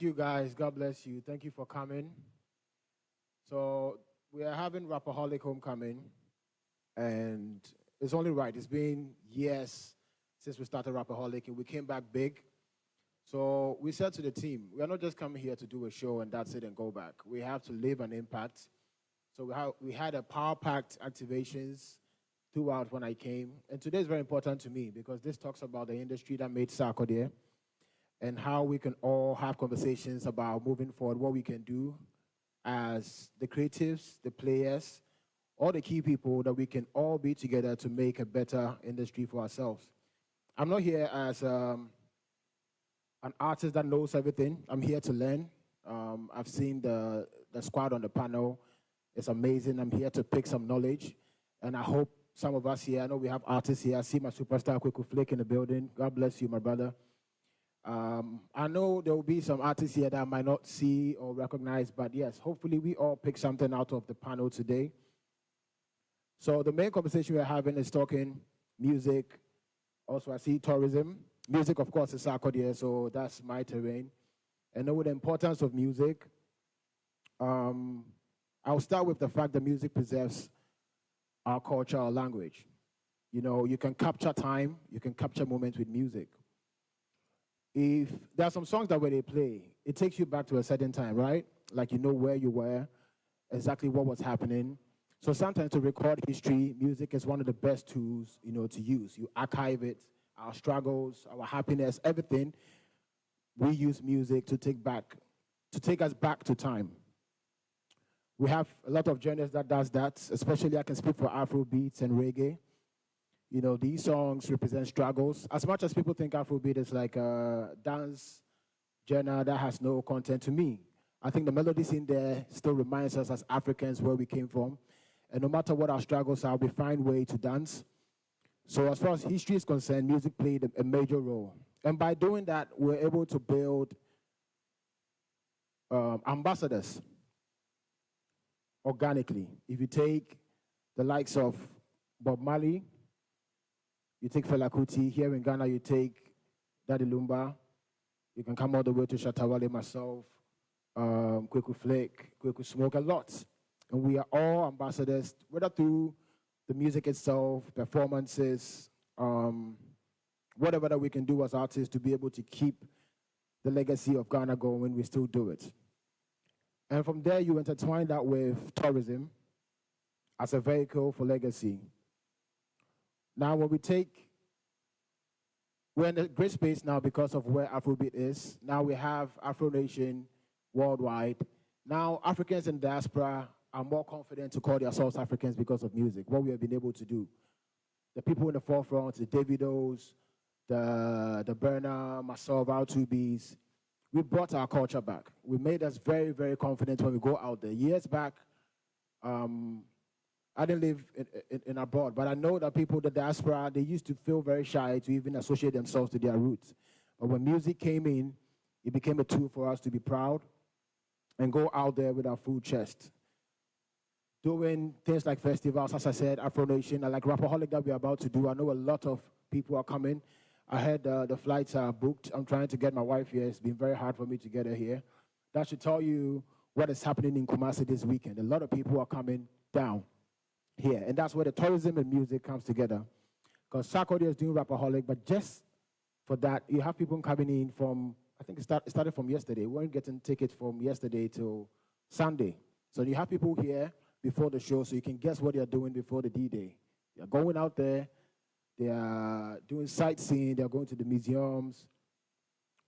You guys, God bless you. Thank you for coming. So we are having Rapperholic Homecoming, and it's only right. It's been years since we started Rapperholic, and we came back big. So we said to the team, we are not just coming here to do a show and that's it and go back. We have to leave an impact. So we had a power-packed activations throughout when I came, and today is very important to me because this talks about the industry that made Sarkodie and how we can all have conversations about moving forward, what we can do as the creatives, the players, all the key people that we can all be together to make a better industry for ourselves. I'm not here as an artist that knows everything. I'm here to learn. I've seen the squad on the panel. It's amazing. I'm here to pick some knowledge, and I hope some of us here. I know we have artists here. I see my superstar Kweku Flick in the building. God bless you, my brother. I know there will be some artists here that I might not see or recognize, but yes, hopefully we all pick something out of the panel today. So the main conversation we're having is talking music. Also, I see tourism. Music, of course, is Sarkodie, so that's my terrain. And know the importance of music. I'll start with the fact that music preserves our culture, our language. You know, you can capture time, you can capture moments with music. If there are some songs that when they play, it takes you back to a certain time, right? Like you know where you were, exactly what was happening. So sometimes to record history, music is one of the best tools, to use. You archive it, our struggles, our happiness, everything. We use music to take us back to time. We have a lot of genres that does that, especially I can speak for Afro beats and reggae. These songs represent struggles. As much as people think Afrobeat is like a dance genre that has no content to me, I think the melodies in there still reminds us as Africans where we came from. And no matter what our struggles are, we find way to dance. So as far as history is concerned, music played a major role. And by doing that, we're able to build ambassadors organically. If you take the likes of Bob Marley, you take Fela Kuti. Here in Ghana, you take Daddy Lumba. You can come all the way to Shatawale, myself, Kweku Flake, Kweku Smoke, a lot. And we are all ambassadors, whether through the music itself, performances, whatever that we can do as artists to be able to keep the legacy of Ghana going, we still do it. And from there, you intertwine that with tourism as a vehicle for legacy. Now, when we're in a great space now because of where Afrobeat is. Now we have Afro Nation worldwide. Now Africans in diaspora are more confident to call themselves Africans because of music, what we have been able to do. The people in the forefront, the Davidos, the Burner, myself, our 2Bs, we brought our culture back. We made us very, very confident when we go out there. Years back, I didn't live in abroad, but I know that people, the diaspora, they used to feel very shy to even associate themselves to their roots. But when music came in, it became a tool for us to be proud and go out there with our full chest. Doing things like festivals, as I said, Afro Nation, like Rapperholic that we're about to do. I know a lot of people are coming. I heard the flights are booked. I'm trying to get my wife here. It's been very hard for me to get her here. That should tell you what is happening in Kumasi this weekend. A lot of people are coming down here, and that's where the tourism and music comes together. Because Sarkodie is doing Rapperholic, but just for that, you have people coming in from, I think it started from yesterday. We weren't getting tickets from yesterday till Sunday. So you have people here before the show, so you can guess what they're doing before the D-Day. They're going out there, they are doing sightseeing, they're going to the museums,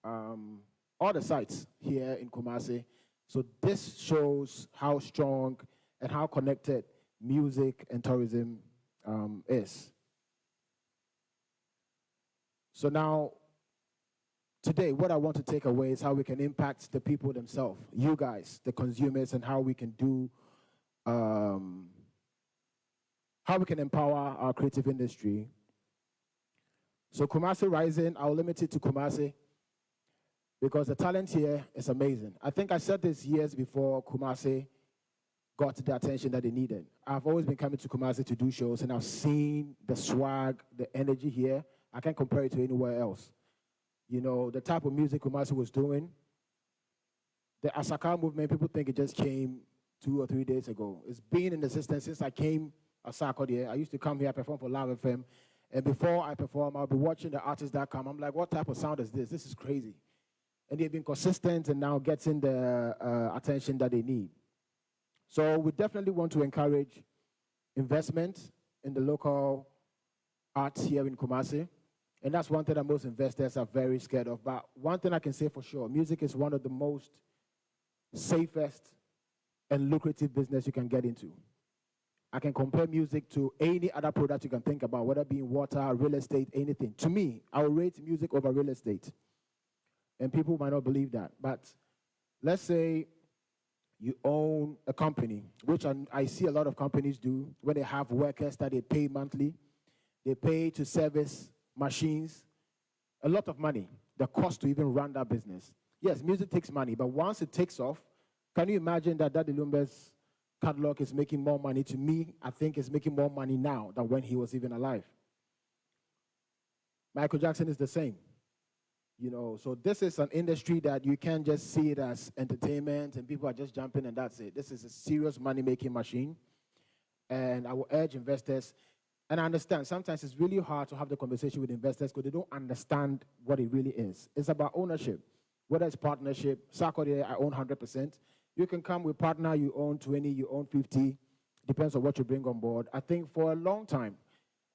all the sites here in Kumasi. So this shows how strong and how connected music and tourism is. So now, today, what I want to take away is how we can impact the people themselves, you guys, the consumers, and how we can do, how we can empower our creative industry. So Kumasi Rising, I'll limit it to Kumasi because the talent here is amazing. I think I said this years before Kumasi got the attention that they needed. I've always been coming to Kumasi to do shows, and I've seen the swag, the energy here. I can't compare it to anywhere else. The type of music Kumasi was doing, The Asaka movement, people think it just came 2 or 3 days ago. It's been in existence since I came to Sarkodie. I used to come here, perform for Love FM. And before I perform, I'll be watching the artists that come. I'm like, what type of sound is this? This is crazy. And they've been consistent and now getting the attention that they need. So we definitely want to encourage investment in the local arts here in Kumasi. And that's one thing that most investors are very scared of. But one thing I can say for sure, music is one of the most safest and lucrative business you can get into. I can compare music to any other product you can think about, whether it be water, real estate, anything. To me, I will rate music over real estate. And people might not believe that. But let's say you own a company, which I see a lot of companies do when they have workers that they pay monthly. They pay to service machines, a lot of money, the cost to even run that business. Yes, music takes money, but once it takes off, can you imagine that Daddy Lumbe's catalog is making more money? To me, I think it's making more money now than when he was even alive. Michael Jackson is the same. You know, so this is an industry that you can't just see it as entertainment and people are just jumping and that's it. This is a serious money-making machine. And I will urge investors, and I understand sometimes it's really hard to have the conversation with investors because they don't understand what it really is. It's about ownership, whether it's partnership. Sarkodie, I own 100%. You can come with partner, you own 20, you own 50, depends on what you bring on board. I think for a long time,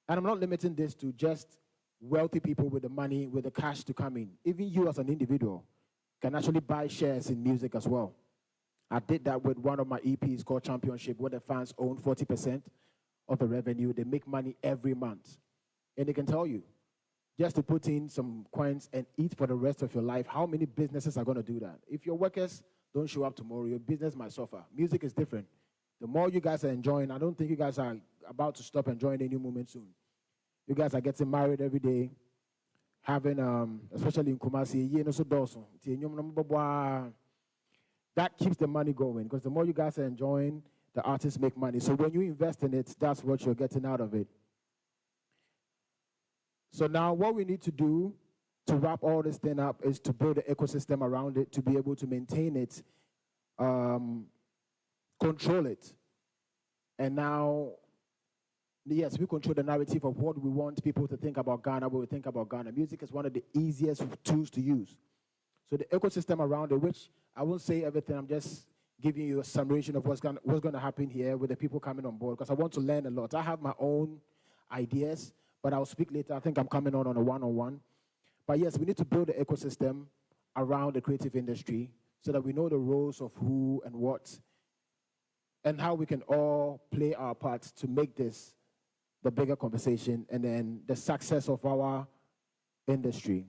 and I'm not limiting this to just wealthy people with the money, with the cash to come in. Even you as an individual can actually buy shares in music as well. I did that with one of my EPs called Championship, where the fans own 40% of the revenue. They make money every month. And they can tell you, just to put in some coins and eat for the rest of your life, how many businesses are going to do that? If your workers don't show up tomorrow, your business might suffer. Music is different. The more you guys are enjoying, I don't think you guys are about to stop enjoying any moment soon. You guys are getting married every day, having, especially in Kumasi, that keeps the money going because the more you guys are enjoying, the artists make money. So when you invest in it, that's what you're getting out of it. So now what we need to do to wrap all this thing up is to build an ecosystem around it, to be able to maintain it, control it. And now, yes, we control the narrative of what we want people to think about Ghana, what we think about Ghana. Music is one of the easiest tools to use. So the ecosystem around it, which I won't say everything, I'm just giving you a summation of what's going to happen here with the people coming on board, because I want to learn a lot. I have my own ideas, but I'll speak later. I think I'm coming on a one-on-one. But yes, we need to build an ecosystem around the creative industry so that we know the roles of who and what and how we can all play our part to make this the bigger conversation and then the success of our industry.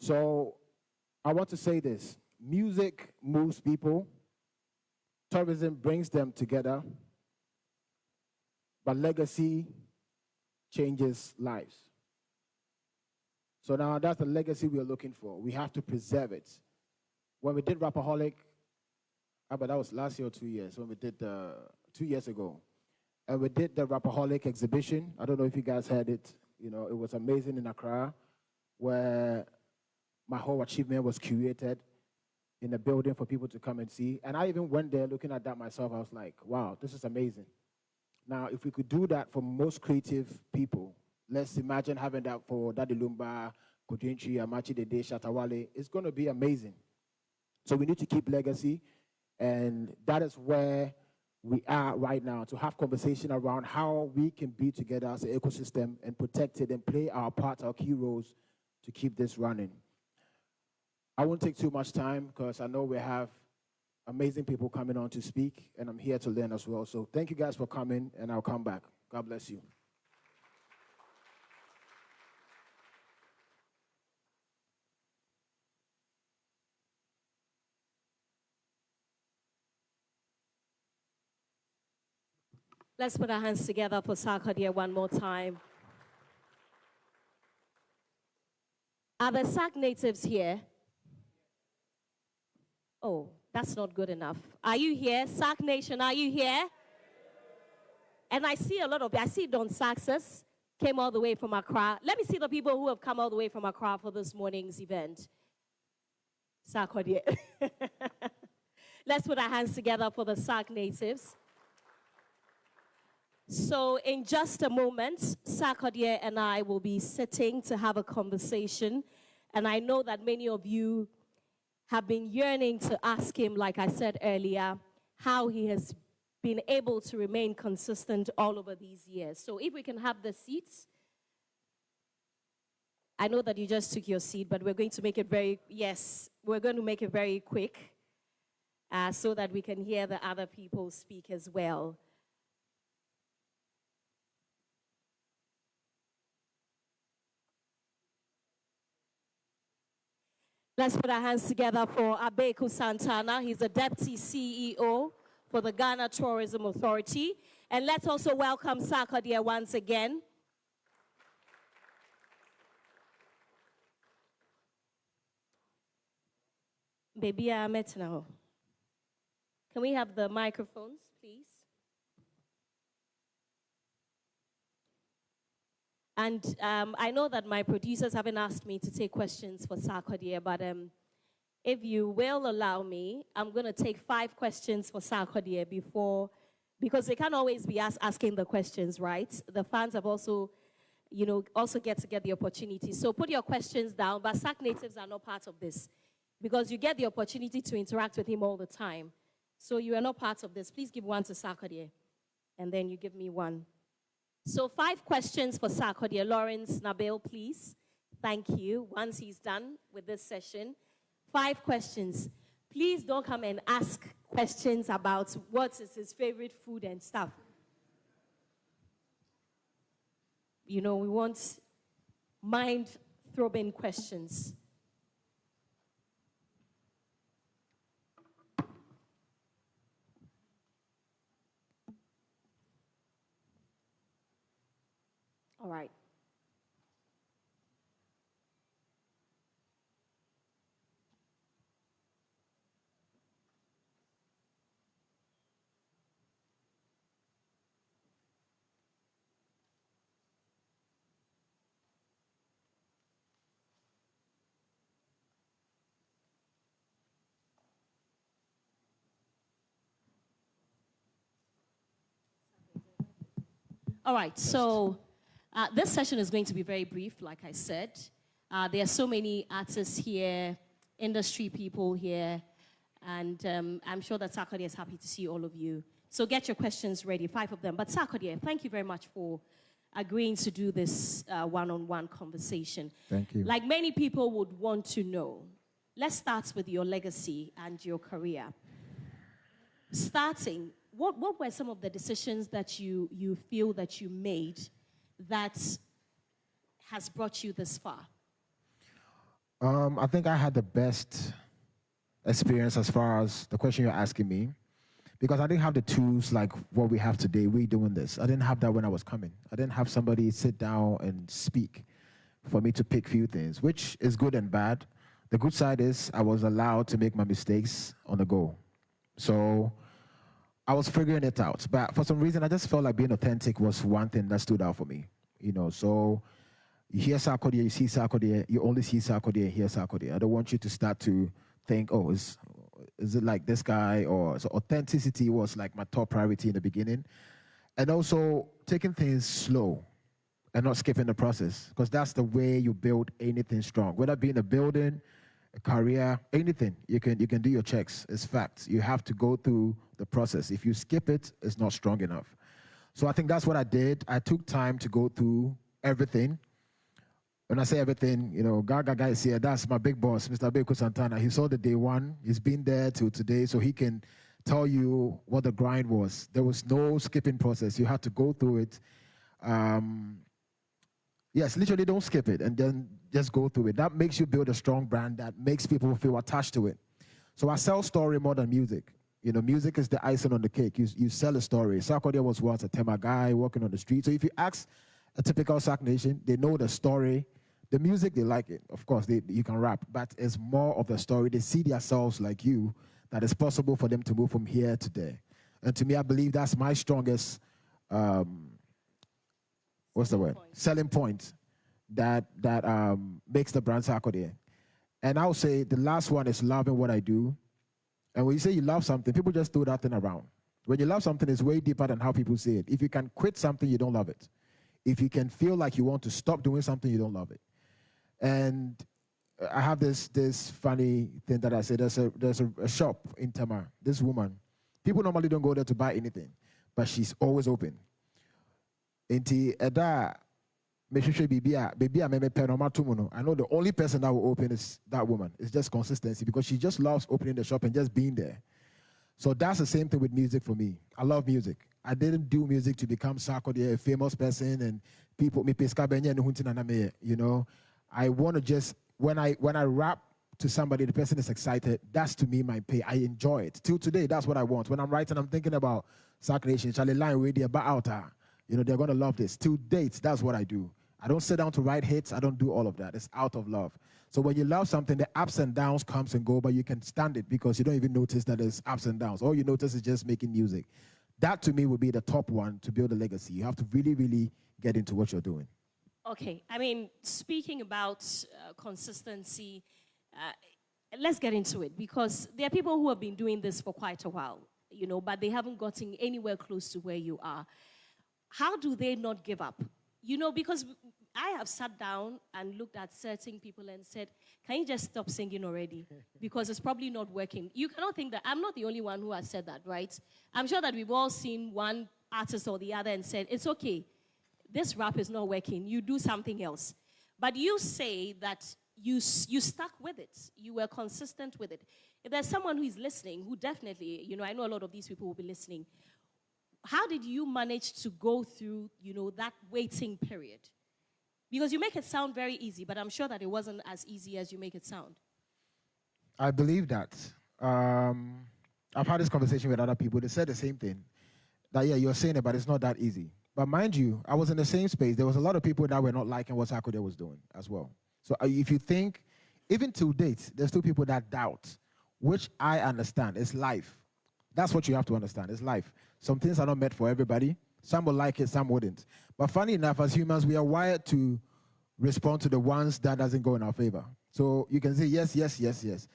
So I want to say this. Music moves people. Tourism brings them together. But legacy changes lives. So now that's the legacy we are looking for. We have to preserve it. When we did Rapaholic, but that was last year or 2 years, when we did 2 years ago. And we did the Rapaholic exhibition. I don't know if you guys heard it. You know, it was amazing in Accra, where my whole achievement was curated in a building for people to come and see. And I even went there looking at that myself. I was like, wow, this is amazing. Now, if we could do that for most creative people, let's imagine having that for Daddy Lumba, Kodinchi, Amachi Dede, Shatawale. It's going to be amazing. So we need to keep legacy. And that is where we are right now, to have conversation around how we can be together as an ecosystem and protect it and play our part, our key roles to keep this running. I won't take too much time because I know we have amazing people coming on to speak, and I'm here to learn as well. So thank you guys for coming, and I'll come back. God bless you. Let's put our hands together for Sarkodie one more time. Are the Sark natives here? Oh, that's not good enough. Are you here? Sark Nation, are you here? And I see a lot of, I see Don Saxes came all the way from Accra. Let me see the people who have come all the way from Accra for this morning's event. Sarkodie. Let's put our hands together for the Sark natives. So in just a moment, Sarkodie and I will be sitting to have a conversation. And I know that many of you have been yearning to ask him, like I said earlier, how he has been able to remain consistent all over these years. So if we can have the seats. I know that you just took your seat, but we're going to make it we're going to make it very quick so that we can hear the other people speak as well. Let's put our hands together for Abeku Santana. He's the Deputy CEO for the Ghana Tourism Authority. And let's also welcome Sarkodie once again. Baby, I met now. Can we have the microphones, please? And I know that my producers haven't asked me to take questions for Sarkodie, but if you will allow me, I'm going to take 5 questions for Sarkodie because they can't always be asking the questions, right? The fans have also, also get the opportunity. So put your questions down, but Sark natives are not part of this because you get the opportunity to interact with him all the time. So you are not part of this. Please give one to Sarkodie, and then you give me one. So 5 questions for Sarkodie. Lawrence Nabil, please. Thank you. Once he's done with this session, 5 questions. Please don't come and ask questions about what is his favorite food and stuff. We want mind-throbbing questions. All right. All right, so this session is going to be very brief, like I said. There are so many artists here, industry people here, and I'm sure that Sarkodie is happy to see all of you. So get your questions ready, 5 of them. But Sarkodie, thank you very much for agreeing to do this one-on-one conversation. Thank you. Like many people would want to know, let's start with your legacy and your career. Starting, what were some of the decisions that you feel that you made that has brought you this far? I think I had the best experience as far as the question you're asking me, because I didn't have the tools like what we have today. We doing this. I didn't have that when I was coming. I didn't have somebody sit down and speak for me to pick few things, which is good and bad. The good side is I was allowed to make my mistakes on the go. So I was figuring it out. But for some reason, I just felt like being authentic was one thing that stood out for me. So you hear Sarkodie, you see Sarkodie, you only see Sarkodie and hear Sarkodie. I don't want you to start to think, oh, is it like this guy? So authenticity was like my top priority in the beginning. And also taking things slow and not skipping the process, because that's the way you build anything strong. Whether it be in a building, a career, anything, you can do your checks. It's facts. You have to go through the process. If you skip it, it's not strong enough. So I think that's what I did. I took time to go through everything. When I say everything, Gaga guy is here. That's my big boss, Mr. Abeku Santana. He saw the day one. He's been there till today, so he can tell you what the grind was. There was no skipping process. You had to go through it. Yes, literally don't skip it and then just go through it. That makes you build a strong brand that makes people feel attached to it. So I sell story more than music. Music is the icing on the cake. You sell a story. Sarkodie was once a Tema guy walking on the street. So if you ask a typical Sark Nation, they know the story. The music, they like it. Of course, you can rap, but it's more of the story. They see themselves like you, that it's possible for them to move from here to there. And to me, I believe that's my strongest, selling point that makes the brand Sarkodie. And I would say the last one is loving what I do. And when you say you love something, people just throw that thing around. When you love something, it's way deeper than how people say it. If you can quit something, you don't love it. If you can feel like you want to stop doing something, you don't love it. And I have this funny thing that I say. There's a shop in Tamar. This woman, people normally don't go there to buy anything, but she's always open. Enti eda me hwehwe bibia me pɛ no matomo no. I know the only person that will open is that woman. It's just consistency because she just loves opening the shop and just being there. So that's the same thing with music for me. I love music. I didn't do music to become Sarkodie, a famous person, and people me peska benye no hunti na me, you know. I want to just when I rap to somebody, the person is excited. That's to me my pay. I enjoy it. Till today, that's what I want. When I'm writing, I'm thinking about Sarkodie, Charlie line with the out. You know, they're gonna love this. Till date, that's what I do. I don't sit down to write hits. I don't do all of that. It's out of love. So when you love something, the ups and downs comes and go, but you can stand it because you don't even notice that there's ups and downs. All you notice is just making music. That to me would be the top one to build a legacy. You have to really, really get into what you're doing. Okay, I mean, speaking about consistency, let's get into it because there are people who have been doing this for quite a while, you know, but they haven't gotten anywhere close to where you are. How do they not give up? You know, because I have sat down and looked at certain people and said, can you just stop singing already? Because it's probably not working. You cannot think that I'm not the only one who has said that, right? I'm sure that we've all seen one artist or the other and said, it's okay, this rap is not working, you do something else. But you say that you stuck with it. You were consistent with it. If there's someone who is listening, who definitely, you know, I know a lot of these people will be listening. How did you manage to go through, you know, that waiting period? Because you make it sound very easy, but I'm sure that it wasn't as easy as you make it sound. I believe that. I've had this conversation with other people. They said the same thing. That, yeah, you're saying it, but it's not that easy. But mind you, I was in the same space. There was a lot of people that were not liking what Sarkodie was doing as well. So if you think, even to date, there's still people that doubt, which I understand. It's life. That's what you have to understand. It's life. Some things are not meant for everybody. Some will like it, some wouldn't. But funny enough, as humans, we are wired to respond to the ones that doesn't go in our favor. So you can say yes, yes, yes, yes.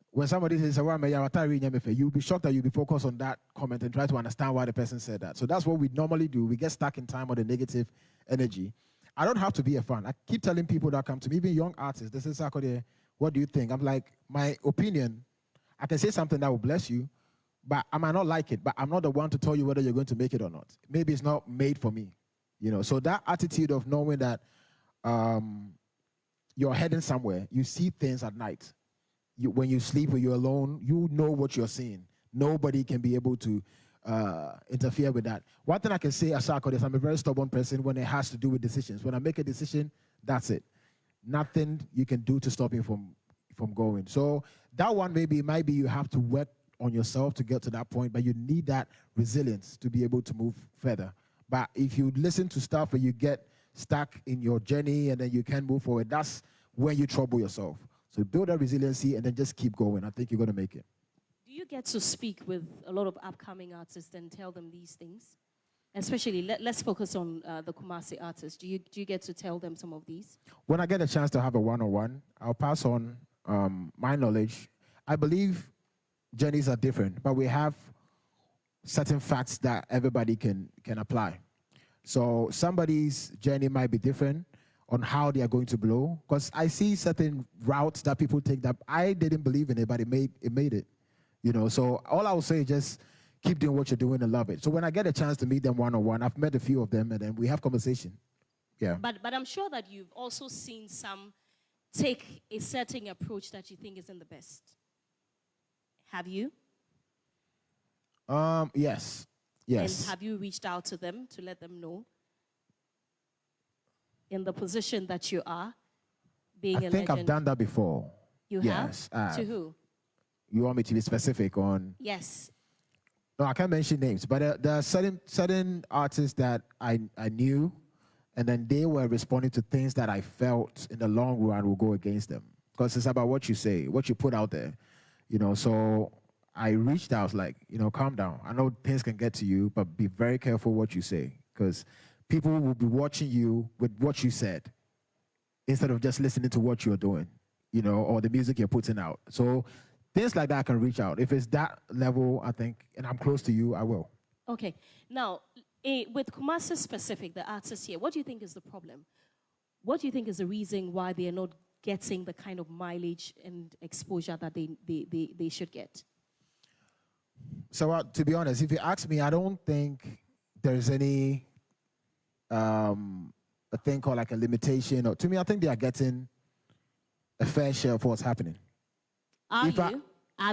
When somebody says, you'll be shocked that you'll be focused on that comment and try to understand why the person said that. So that's what we normally do. We get stuck in time on the negative energy. I don't have to be a fan. I keep telling people that come to me, even young artists, they say, Sarkodie, what do you think? I'm like, my opinion, I can say something that will bless you, but I might not like it, but I'm not the one to tell you whether you're going to make it or not. Maybe it's not made for me, you know. So that attitude of knowing that you're heading somewhere, you see things at night. When you sleep or you're alone, you know what you're seeing. Nobody can be able to interfere with that. One thing I can say as Sarkodie is I'm a very stubborn person when it has to do with decisions. When I make a decision, that's it. Nothing you can do to stop me from going. So that one might be you have to work on yourself to get to that point, but you need that resilience to be able to move further. But if you listen to stuff where you get stuck in your journey and then you can't move forward, that's when you trouble yourself. So build that resiliency and then just keep going. I think you're going to make it. Do you get to speak with a lot of upcoming artists and tell them these things? Especially, let's focus on the Kumasi artists. Do you get to tell them some of these? When I get a chance to have a one-on-one, I'll pass on my knowledge. I believe journeys are different, but we have certain facts that everybody can apply. So somebody's journey might be different on how they are going to blow, because I see certain routes that people take that I didn't believe in it, but it made it. You know, so all I will say is just keep doing what you're doing and love it. So when I get a chance to meet them one-on-one, I've met a few of them, and then we have conversation. Yeah. But I'm sure that you've also seen some take a certain approach that you think isn't the best. Have you? Yes. Yes. And have you reached out to them to let them know in the position that you are, being a legend? I think I've done that before. You yes, have? To who? You want me to be specific on? Yes. No, I can't mention names, but there are certain artists that I knew, and then they were responding to things that I felt in the long run will go against them. Because it's about what you say, what you put out there. You know, so I reached out like, you know, calm down. I know things can get to you, but be very careful what you say, because people will be watching you with what you said instead of just listening to what you're doing. or the music you're putting out. So things like that I can reach out. If it's that level, I think, and I'm close to you, I will. Okay. Now, with Kumasi specific, the artists here, what do you think is the problem? What do you think is the reason why they are not getting the kind of mileage and exposure that they should get? So to be honest, if you ask me, I don't think there's any a thing called like a limitation. Or to me, I think they are getting a fair share of what's happening. Are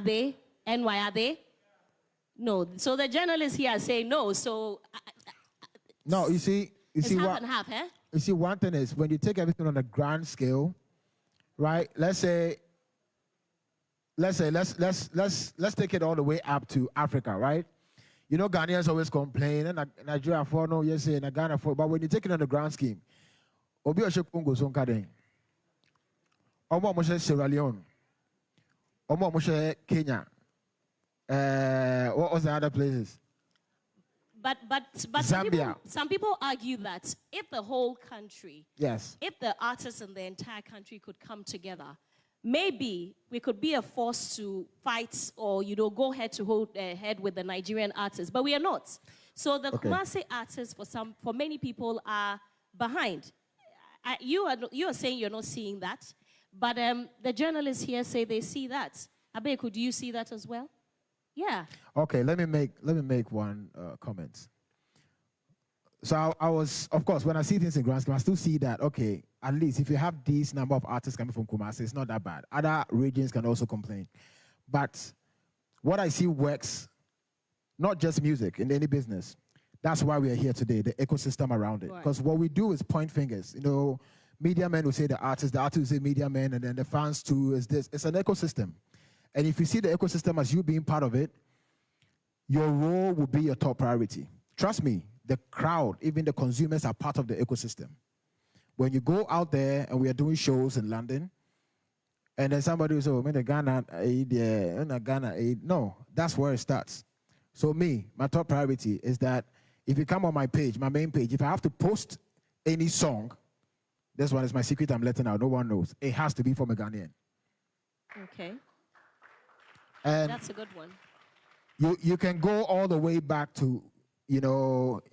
they? And why are they? No. So the journalists here say no. So no, you see half and half, eh? You see, one thing is when you take everything on a grand scale, right? Let's take it all the way up to Africa, right? Ghanaians always complain, and Nigeria for no, yes, and Ghana for, but when you take it on the grand scheme, Obi Oshekungo Sonkade, Omo Moshe Sierra Leone, Omo Moshe Kenya, what was the other places? But Zambia. Some people argue that if the whole country, yes, if the artists in the entire country could come together, maybe we could be a force to fight or go head to head with the Nigerian artists, but we are not. So the Kumasi artists, for many people, are behind. You are saying you're not seeing that, but the journalists here say they see that. Abe, could you see that as well? Yeah. Okay, let me make one comment. So I was, of course, when I see things in grand scale, I still see that, okay, at least if you have this number of artists coming from Kumasi, it's not that bad. Other regions can also complain. But what I see works, not just music, in any business. That's why we are here today, the ecosystem around it. Because what we do is point fingers. Media men will say the artist will say media men, and then the fans too is this. It's an ecosystem. And if you see the ecosystem as you being part of it, your role will be your top priority. Trust me, the crowd, even the consumers are part of the ecosystem. When you go out there and we are doing shows in London, and then somebody will say, oh, man, Ghana, no, that's where it starts. So my top priority is that if you come on my page, my main page, if I have to post any song, this one is my secret I'm letting out, no one knows. It has to be from a Ghanaian. Okay. And that's a good one. You can go all the way back to, you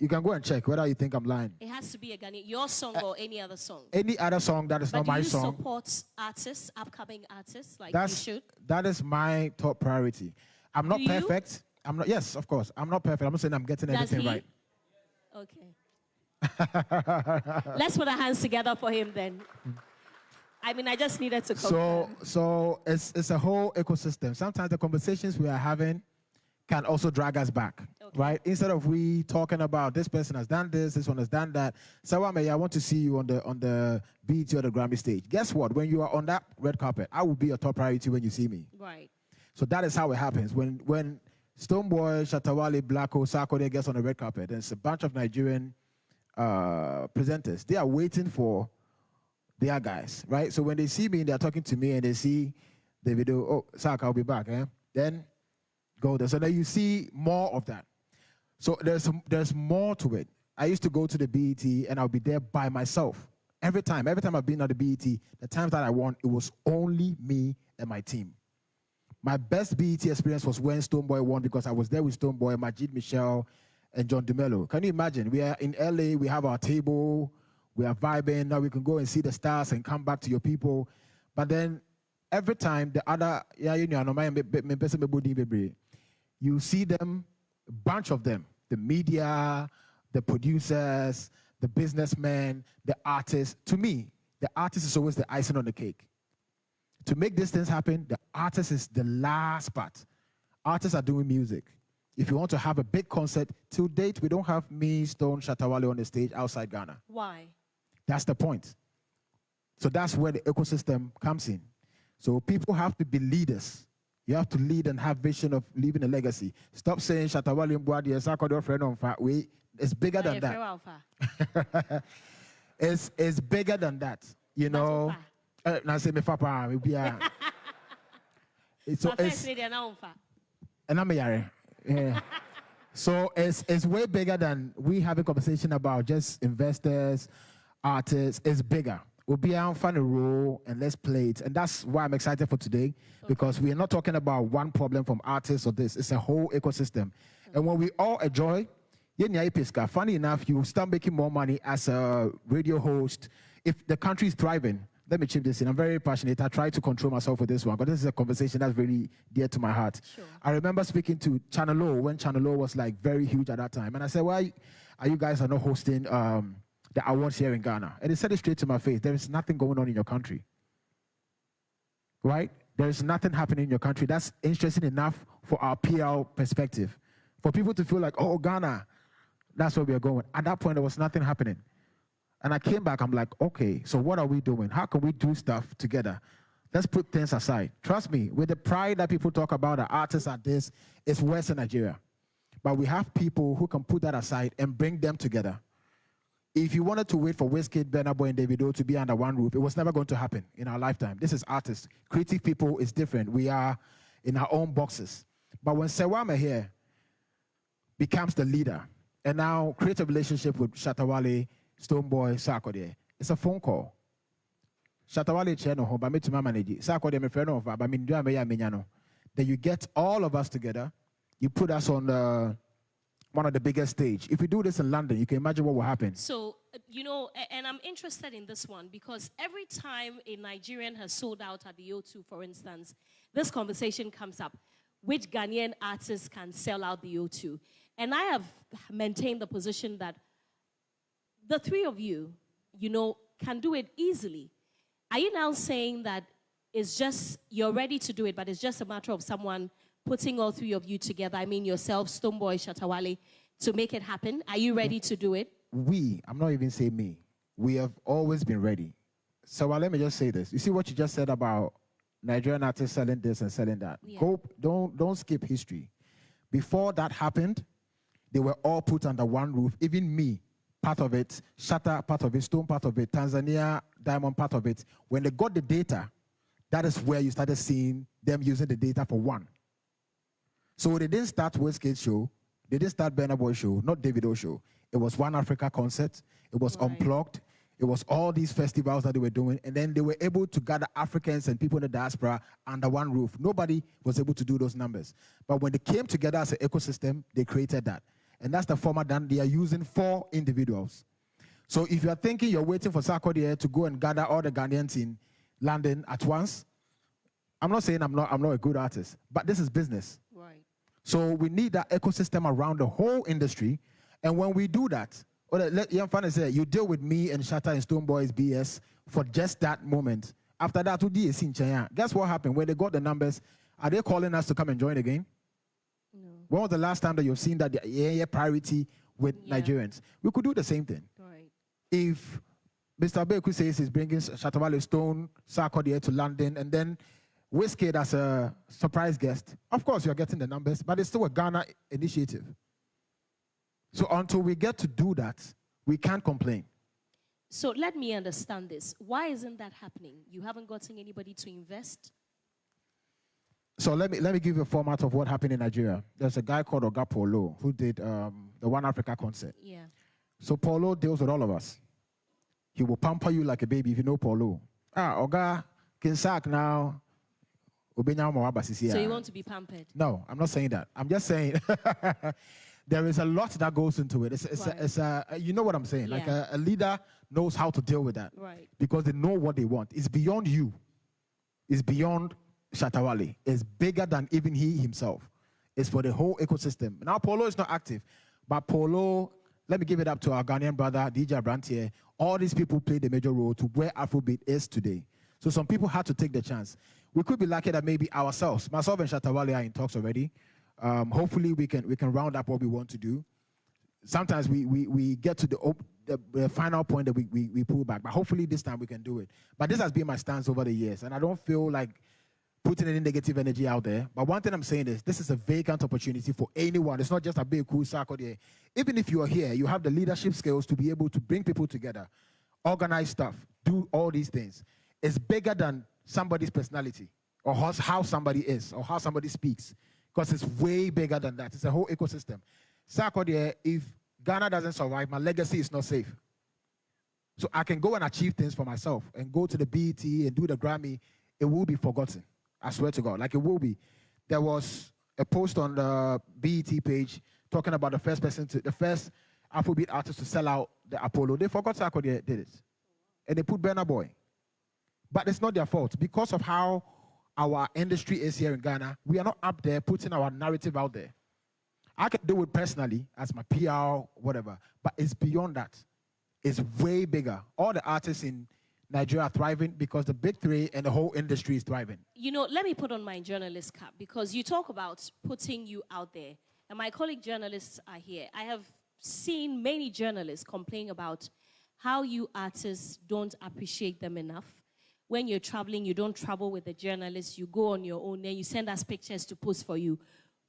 can go and check whether you think I'm lying. It has to be a Ghanaian, your song or any other song. Any other song that is not my song. Do you support artists, upcoming artists, like you should? That is my top priority. I'm not perfect. I'm not. Yes, of course. I'm not perfect. I'm not saying I'm getting everything right. Okay. Let's put our hands together for him then. I just needed to confirm. So it's a whole ecosystem. Sometimes the conversations we are having can also drag us back, right? Instead of we talking about this person has done this one has done that. Sawame, I want to see you on the BET or the Grammy stage. Guess what? When you are on that red carpet, I will be your top priority when you see me. Right. So that is how it happens. When Stonebwoy, Shatawale, Blacko, Sarkodie gets on the red carpet, and it's a bunch of Nigerian presenters. They are waiting for their guys, right? So when they see me, they're talking to me, and they see the video. Oh, Sark, I'll be back. Then go there. So then you see more of that. So there's more to it. I used to go to the BET, and I'll be there by myself every time. Every time I've been at the BET, the times that I won, it was only me and my team. My best BET experience was when Stonebwoy won, because I was there with Stonebwoy, Majid Michel, and John DeMello. Can you imagine? We are in LA, we have our table, we are vibing, now we can go and see the stars and come back to your people. But then every time the other, you see them, a bunch of them, the media, the producers, the businessmen, the artists. To me, the artist is always the icing on the cake. To make these things happen, the artist is the last part. Artists are doing music. If you want to have a big concert, till date, we don't have me, Stone, Shatawale on the stage outside Ghana. Why? That's the point. So that's where the ecosystem comes in. So people have to be leaders. You have to lead and have vision of leaving a legacy. Stop saying Shatawale Mbwadi, Sarkodie friend on fat. It's bigger than that. It's bigger than that. You know. Now say me papa, we be a. So it's. And I'm a yeah. So it's way bigger than we have a conversation about just investors, artists. It's bigger. We'll be on find a role and let's play it. And that's why I'm excited for today, because we are not talking about one problem from artists or this. It's a whole ecosystem. And when we all enjoy, funny enough, you start making more money as a radio host. If the country is thriving, let me chip this in. I'm very passionate. I try to control myself with this one, because this is a conversation that's really dear to my heart. Sure. I remember speaking to Channel O when Channel O was like very huge at that time. And I said, why are you guys not hosting the awards here in Ghana? And they said it straight to my face. There is nothing going on in your country. Right? There is nothing happening in your country. That's interesting enough for our PR perspective. For people to feel like, oh, Ghana, that's where we are going. At that point, there was nothing happening. And I came back, I'm like, okay, so what are we doing? How can we do stuff together? Let's put things aside. Trust me, with the pride that people talk about, the artists are this, it's Western Nigeria. But we have people who can put that aside and bring them together. If you wanted to wait for Wizkid, Burna Boy, and Davido to be under one roof, it was never going to happen in our lifetime. This is artists. Creative people is different. We are in our own boxes. But when Sewame here becomes the leader, and now create a relationship with Shatawale, Stonebwoy, Sarkodie, it's a phone call. Shatawale cheno ho ba me tuma manage. Sarkodie me friend of ba me ndua me ya menyano. Then you get all of us together. You put us on one of the biggest stage. If we do this in London, you can imagine what will happen. So, and I'm interested in this one because every time a Nigerian has sold out at the O2, for instance, this conversation comes up. Which Ghanaian artists can sell out the O2? And I have maintained the position that the three of you, can do it easily. Are you now saying that it's just, you're ready to do it, but it's just a matter of someone putting all three of you together, I mean yourself, Stonebwoy, Shatawale, to make it happen? Are you ready to do it? I'm not even saying me. We have always been ready. So let me just say this. You see what you just said about Nigerian artists selling this and selling that? Yeah. Don't skip history. Before that happened, they were all put under one roof. Even me, part of it, Shatta, part of it, Stone, part of it, Tanzania, Diamond, part of it. When they got the data, that is where you started seeing them using the data for one. So they didn't start Wizkid show. They didn't start Burna Boy show, not Davido show. It was One Africa concert. It was Unplugged. It was all these festivals that they were doing. And then they were able to gather Africans and people in the diaspora under one roof. Nobody was able to do those numbers. But when they came together as an ecosystem, they created that. And that's the format that they are using for individuals. So if you are thinking you're waiting for Sarkodie to go and gather all the Ghanaians in London at once, I'm not saying I'm not a good artist, but this is business. Right. So we need that ecosystem around the whole industry. And when we do that, Young Fan say, you deal with me and Shatta and Stonebwoy's BS for just that moment. After that, guess what happened? When they got the numbers, are they calling us to come and join again? No. When was the last time that you've seen that priority with Nigerians? We could do the same thing. Right. If Mr. Beku says he's bringing Shatawale, Stone, Sarkodie to London, and then Wizkid as a surprise guest, of course you're getting the numbers, but it's still a Ghana initiative. So until we get to do that, we can't complain. So let me understand this. Why isn't that happening? You haven't gotten anybody to invest? So let me give you a format of what happened in Nigeria. There's a guy called Oga Polo who did the One Africa concert. Yeah. So Polo deals with all of us. He will pamper you like a baby if you know Polo. Oga, Kinsak now. So you want to be pampered? No, I'm not saying that. I'm just saying there is a lot that goes into it. It's you know what I'm saying? Yeah. Like a leader knows how to deal with that. Right. Because they know what they want. It's beyond you. It's beyond Shatawale. It's bigger than even he himself. It's for the whole ecosystem. Now Polo is not active, but Polo, let me give it up to our Ghanaian brother, DJ Brantier. All these people played a major role to where Afrobeat is today. So some people had to take the chance. We could be lucky that maybe ourselves, myself and Shatawale are in talks already. Hopefully we can round up what we want to do. Sometimes we get to the final point that we pull back, but hopefully this time we can do it. But this has been my stance over the years, and I don't feel like putting any negative energy out there. But one thing I'm saying is this is a vacant opportunity for anyone. It's not just a big cool Sarkodie. Even if you are here, you have the leadership skills to be able to bring people together, organize stuff, do all these things. It's bigger than somebody's personality or how somebody is or how somebody speaks, because it's way bigger than that. It's a whole ecosystem. Sarkodie, if Ghana doesn't survive, my legacy is not safe. So I can go and achieve things for myself and go to the BET and do the Grammy. It will be forgotten. I swear to God. Like, it will be. There was a post on the BET page talking about the first Afrobeat artist to sell out the Apollo. They forgot Sarkodie did it. And they put Burna Boy. But it's not their fault. Because of how our industry is here in Ghana, we are not up there putting our narrative out there. I can do it personally as my PR, whatever, but it's beyond that. It's way bigger. All the artists in Nigeria are thriving because the big three and the whole industry is thriving. You know, let me put on my journalist cap, because you talk about putting you out there. And my colleague journalists are here. I have seen many journalists complain about how you artists don't appreciate them enough. When you're traveling, you don't travel with the journalists. You go on your own, then you send us pictures to post for you.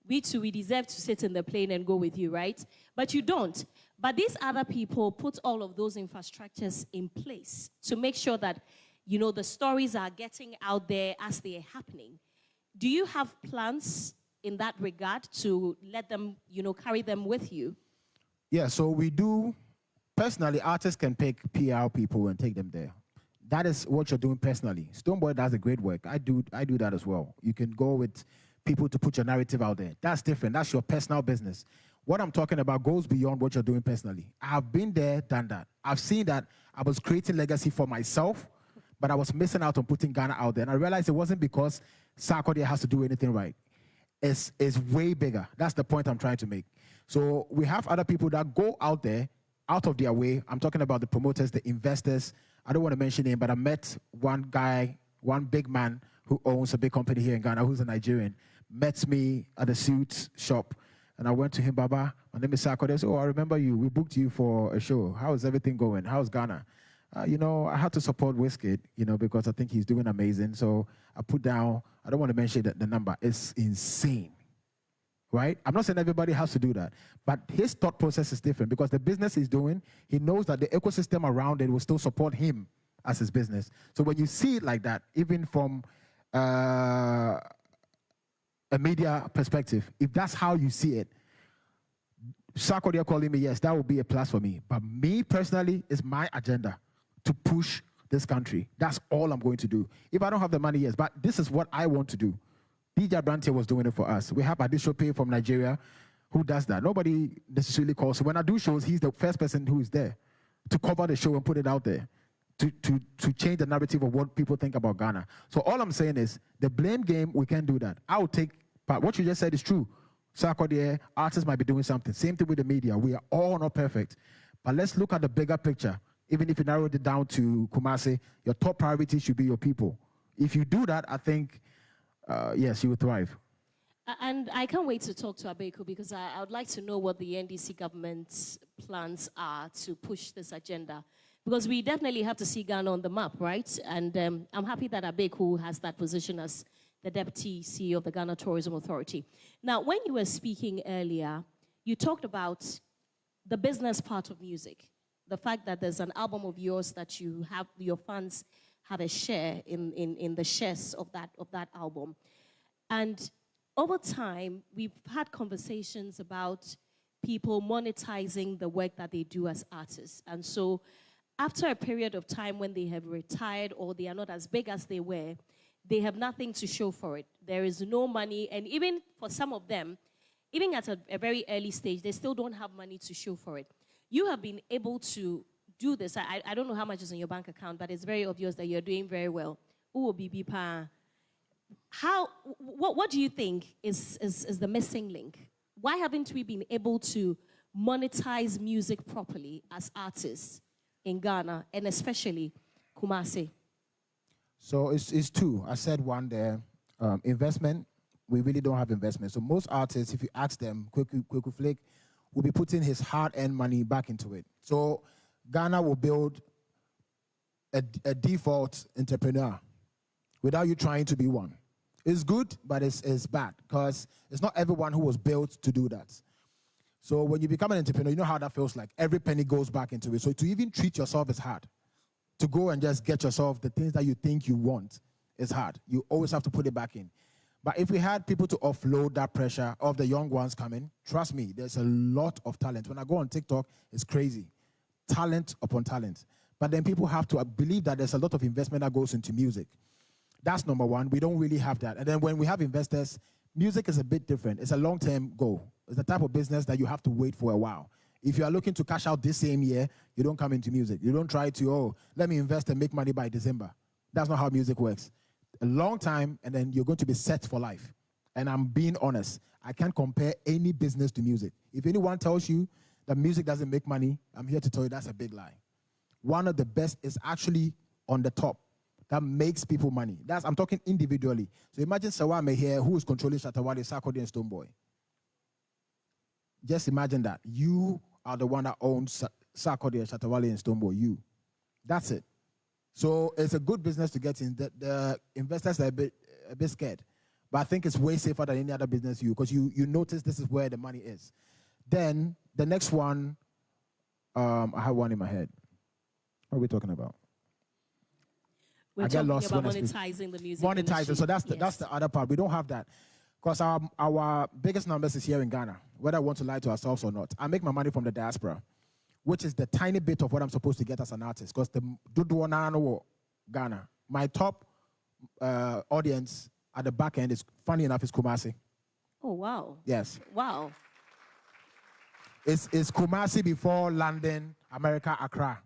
We too, we deserve to sit in the plane and go with you, right? But you don't. But these other people put all of those infrastructures in place to make sure that, you know, the stories are getting out there as they are happening. Do you have plans in that regard to let them, you know, carry them with you? Yeah, so we do. Personally, artists can pick PR people and take them there. That is what you're doing personally. Stoneboy does a great work. I do that as well. You can go with people to put your narrative out there. That's different. That's your personal business. What I'm talking about goes beyond what you're doing personally. I've been there, done that. I've seen that I was creating legacy for myself, but I was missing out on putting Ghana out there. And I realized it wasn't because Sarkodie has to do anything right. It's way bigger. That's the point I'm trying to make. So we have other people that go out there, out of their way. I'm talking about the promoters, the investors. I don't want to mention him, but I met one guy, one big man who owns a big company here in Ghana, who's a Nigerian, met me at a suits shop. And I went to him, Baba, my name is Sarkodie. I said, oh, I remember you. We booked you for a show. How is everything going? How's Ghana? You know, I had to support Wizkid, you know, because I think he's doing amazing. So I put down, I don't want to mention the number. It's insane, right? I'm not saying everybody has to do that. But his thought process is different because the business he's doing, he knows that the ecosystem around it will still support him as his business. So when you see it like that, even from a media perspective, if that's how you see it, Sarkodie calling me, yes, that would be a plus for me. But me personally, it's my agenda to push this country. That's all I'm going to do. If I don't have the money, yes, but this is what I want to do. DJ Brantier was doing it for us. We have Adishope from Nigeria who does that. Nobody necessarily calls. So when I do shows, he's the first person who is there to cover the show and put it out there, to change the narrative of what people think about Ghana. So all I'm saying is, the blame game, we can't do that. I will take part. What you just said is true. Sarkodie, artists might be doing something. Same thing with the media. We are all not perfect. But let's look at the bigger picture. Even if you narrowed it down to Kumasi, your top priority should be your people. If you do that, I think, yes, you will thrive. And I can't wait to talk to Abeku, because I would like to know what the NDC government's plans are to push this agenda. Because we definitely have to see Ghana on the map, right? And I'm happy that Abeku has that position as the Deputy CEO of the Ghana Tourism Authority. Now, when you were speaking earlier, you talked about the business part of music. The fact that there's an album of yours that you have, your fans have a share in the shares of that album. And over time, we've had conversations about people monetizing the work that they do as artists. And so after a period of time when they have retired or they are not as big as they were, they have nothing to show for it. There is no money. And even for some of them, even at a very early stage, they still don't have money to show for it. You have been able to do this. I don't know how much is in your bank account, but it's very obvious that you're doing very well. What do you think is the missing link? Why haven't we been able to monetize music properly as artists in Ghana, and especially Kumasi? So it's two. I said one there, investment. We really don't have investment. So most artists, if you ask them, Kweku Flake will be putting his hard-earned money back into it. So Ghana will build a default entrepreneur without you trying to be one. It's good, but it's bad because it's not everyone who was built to do that. So when you become an entrepreneur, you know how that feels like. Every penny goes back into it. So to even treat yourself is hard. To go and just get yourself the things that you think you want is hard. You always have to put it back in. But if we had people to offload that pressure of the young ones coming, trust me, there's a lot of talent. When I go on TikTok, it's crazy. Talent upon talent. But then people have to believe that there's a lot of investment that goes into music. That's number one. We don't really have that. And then when we have investors, music is a bit different. It's a long-term goal. It's the type of business that you have to wait for a while. If you are looking to cash out this same year, you don't come into music. You don't try to, let me invest and make money by December. That's not how music works. A long time, and then you're going to be set for life. And I'm being honest. I can't compare any business to music. If anyone tells you that music doesn't make money, I'm here to tell you that's a big lie. One of the best is actually on the top that makes people money. I'm talking individually. So imagine Sawame here who is controlling Shatawale, Sarkodie, and Stonebwoy. Just imagine that. You are the one that owns Sarkodie, Shatawale, and Stonebwoy. You. That's it. So it's a good business to get in. The investors are a bit scared. But I think it's way safer than any other business because you notice this is where the money is. Then the next one, I have one in my head. What are we talking about? We're talking about monetizing the music industry. So that's the other part. We don't have that. Because our biggest numbers is here in Ghana, whether I want to lie to ourselves or not. I make my money from the diaspora, which is the tiny bit of what I'm supposed to get as an artist. Because the Dudu Ghana, my top audience at the back end is, funny enough, is Kumasi. Oh, wow. Yes. Wow. It's Kumasi before London, America, Accra.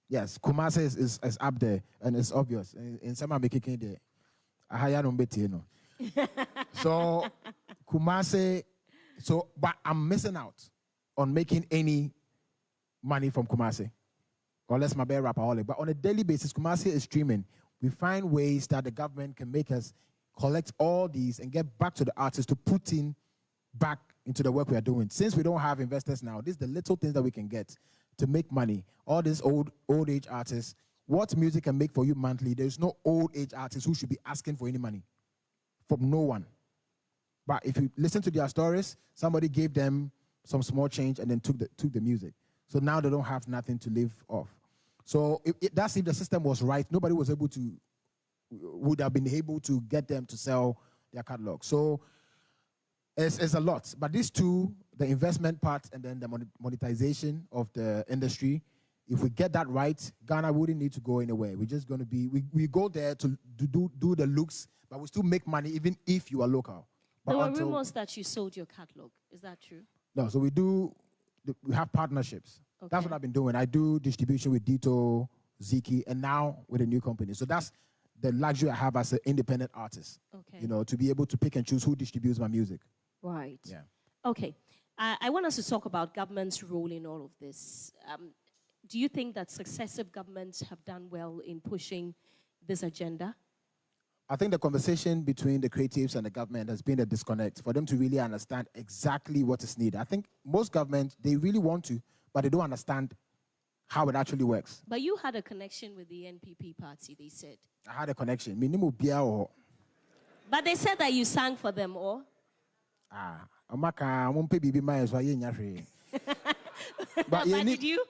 Yes, Kumasi is up there, and it's obvious. In some of the kicking there, I hire no better, So Kumasi, but I'm missing out on making any money from Kumasi, unless my bear rapaholic. But on a daily basis, Kumasi is streaming. We find ways that the government can make us collect all these and get back to the artists to put in back into the work we are doing. Since we don't have investors now, this is the little things that we can get to make money. All these old age artists, what music can make for you monthly, there's no old age artist who should be asking for any money from no one. But if you listen to their stories, somebody gave them some small change and then took the music. So now they don't have nothing to live off. So that's if the system was right. Nobody would have been able to get them to sell their catalog. So it's a lot. But these two, the investment part and then the monetization of the industry, if we get that right, Ghana wouldn't need to go anywhere. We're just going to be, we go there to do the looks, but we still make money even if you are local. But there were rumors that you sold your catalog. Is that true? No, so we have partnerships. Okay. That's what I've been doing. I do distribution with Dito, Ziki, and now with a new company. So that's the luxury I have as an independent artist. Okay. To be able to pick and choose who distributes my music. Right. Yeah. Okay. I want us to talk about government's role in all of this. Do you think that successive governments have done well in pushing this agenda? I think the conversation between the creatives and the government has been a disconnect for them to really understand exactly what is needed. I think most governments, they really want to, but they don't understand how it actually works. But you had a connection with the NPP party, they said. I had a connection. But they said that you sang for them, or? But did you?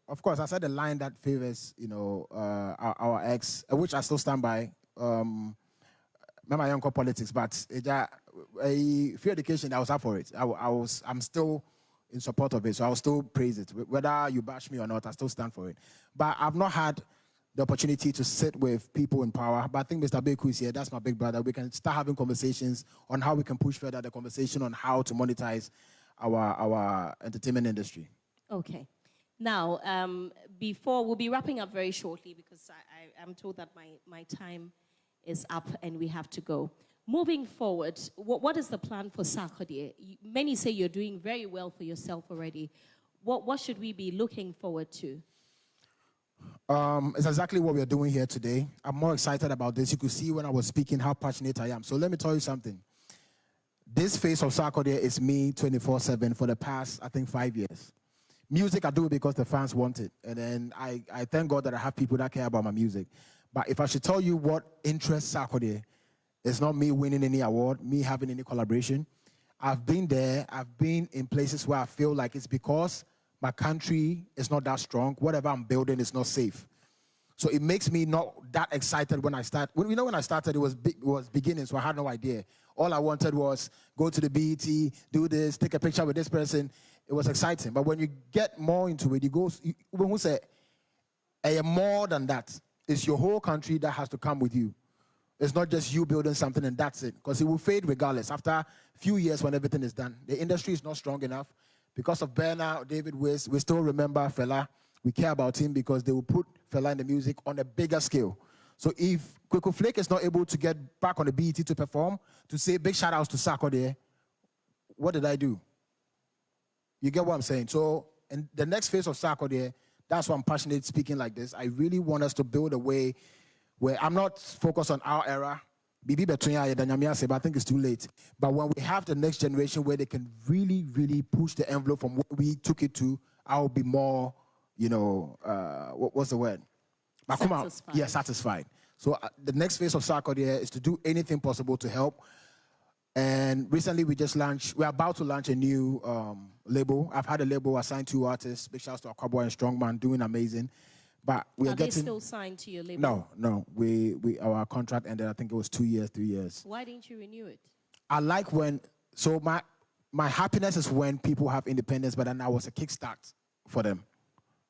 Of course, I said the line that favors, our ex, which I still stand by. My young politics, but free education, I was up for it. I'm still in support of it, so I'll still praise it. Whether you bash me or not, I still stand for it. But I've not had the opportunity to sit with people in power. But I think Mr. Beku is here. That's my big brother. We can start having conversations on how we can push further the conversation on how to monetize our entertainment industry. Okay. Now, we'll be wrapping up very shortly because I'm told that my time is up and we have to go. Moving forward, what is the plan for Sarkodie? Many say you're doing very well for yourself already. What should we be looking forward to? It's exactly what we're doing here today. I'm more excited about this. You could see when I was speaking how passionate I am. So let me tell you something. This face of Sarkodie is me 24/7 for the past, I think, 5 years. Music, I do it because the fans want it. And then I thank God that I have people that care about my music. But if I should tell you what interests Sarkodie, it's not me winning any award, me having any collaboration. I've been there. I've been in places where I feel like it's because my country is not that strong. Whatever I'm building is not safe. So it makes me not that excited when I start. When I started, it was beginning, so I had no idea. All I wanted was go to the BET, do this, take a picture with this person. it was exciting. But when you get more into it, who say, more than that. It's your whole country that has to come with you. It's not just you building something and that's it. Because it will fade regardless. After a few years when everything is done, the industry is not strong enough. Because of Berna or David Wiz, we still remember Fela. We care about him because they will put Fela in the music on a bigger scale. So if Kweko Flake is not able to get back on the BET to perform, to say big shout outs to Sarkodie, what did I do? You get what I'm saying? So in the next phase of Sarkodie, that's why I'm passionate speaking like this. I really want us to build a way where I'm not focused on our era. But I think it's too late. But when we have the next generation where they can really, really push the envelope from what we took it to, I'll be more, what's the word? Satisfied. Yeah, satisfied. So the next phase of Sarkodie is to do anything possible to help. And recently we're about to launch a new label. I've had a label assigned 2 artists. Big shouts to Akwabo and Strongman, doing amazing. But Are they still signed to your label? No. Our contract ended, I think it was 2 years, 3 years. Why didn't you renew it? I like my happiness is when people have independence, but then I was a kickstart for them,